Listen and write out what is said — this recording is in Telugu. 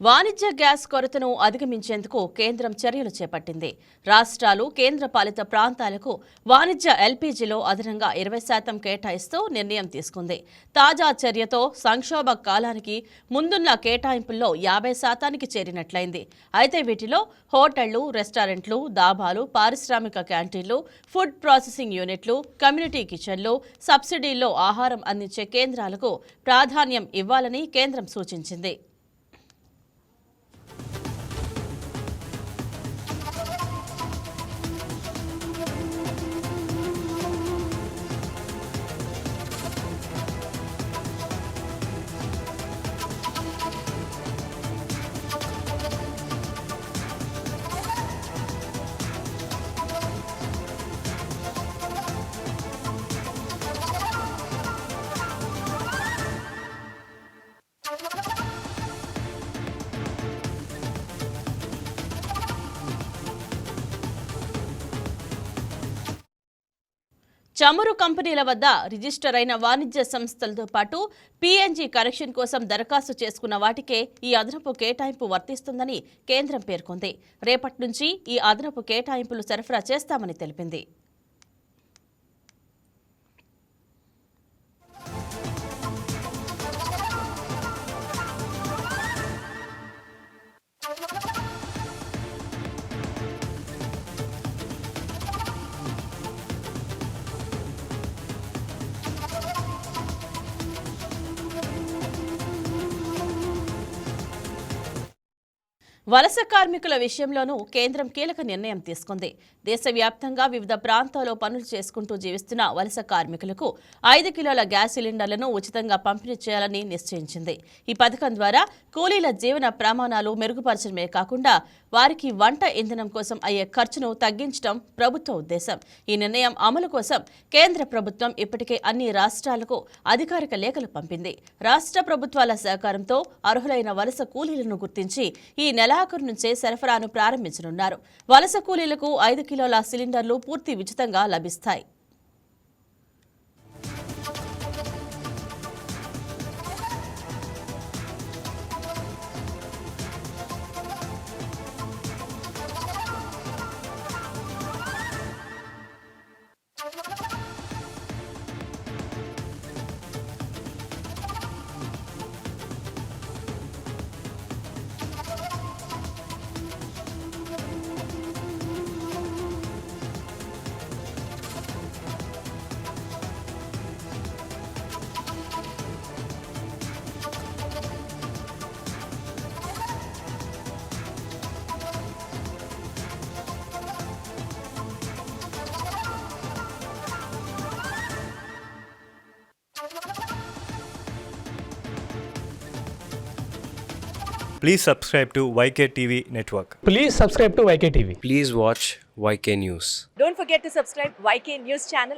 వాణిజ్య గ్యాస్ కొరతను అధిగమించేందుకు కేంద్రం చర్యలు చేపట్టింది. రాష్ట్రాలు, కేంద్రపాలిత ప్రాంతాలకు వాణిజ్య ఎల్పీజీలో అదనంగా 20% కేటాయిస్తూ నిర్ణయం తీసుకుంది. తాజా చర్యతో సంక్షోభ కాలానికి ముందున్న కేటాయింపుల్లో 50% చేరినట్లయింది. అయితే వీటిలో హోటళ్లు, రెస్టారెంట్లు, దాబాలు, పారిశ్రామిక క్యాంటీన్లు, ఫుడ్ ప్రాసెసింగ్ యూనిట్లు, కమ్యూనిటీ కిచెన్లు, సబ్సిడీల్లో ఆహారం అందించే కేంద్రాలకు ప్రాధాన్యం ఇవ్వాలని కేంద్రం సూచించింది. చమురు కంపెనీల వద్ద రిజిస్టర్ అయిన వాణిజ్య సంస్థలతో పాటు పీఎన్జీ కనెక్షన్ కోసం దరఖాస్తు చేసుకున్న వాటికే ఈ అదనపు కేటాయింపు వర్తిస్తుందని కేంద్రం పేర్కొంది. రేపటి నుంచి ఈ అదనపు కేటాయింపులు సరఫరా చేస్తామని తెలిపింది. వలస కార్మికుల విషయంలోనూ కేంద్రం కీలక నిర్ణయం తీసుకుంది. దేశవ్యాప్తంగా వివిధ ప్రాంతాల్లో పనులు చేసుకుంటూ జీవిస్తున్న వలస కార్మికులకు 5 కిలోల గ్యాస్ సిలిండర్లను ఉచితంగా పంపిణీ చేయాలని నిశ్చయించింది. ఈ పథకం ద్వారా కూలీల జీవన ప్రమాణాలు మెరుగుపరచడమే కాకుండా వారికి వంట ఇంధనం కోసం అయ్యే ఖర్చును తగ్గించడం ప్రభుత్వ ఉద్దేశం. ఈ నిర్ణయం అమలు కోసం కేంద్ర ప్రభుత్వం ఇప్పటికే అన్ని రాష్ట్రాలకు అధికారిక లేఖలు పంపింది. రాష్ట్ర ప్రభుత్వాల సహకారంతో అర్హులైన వలస కూలీలను గుర్తించి ఈ నెలాఖరు నుంచే సరఫరాను ప్రారంభించనున్నారు. వలస కూలీలకు 5 కిలోల సిలిండర్లు పూర్తి ఉచితంగా లభిస్తాయి. Please subscribe to YK TV Network. Please subscribe to YK TV. Please watch YK News. Don't forget to subscribe YK News channel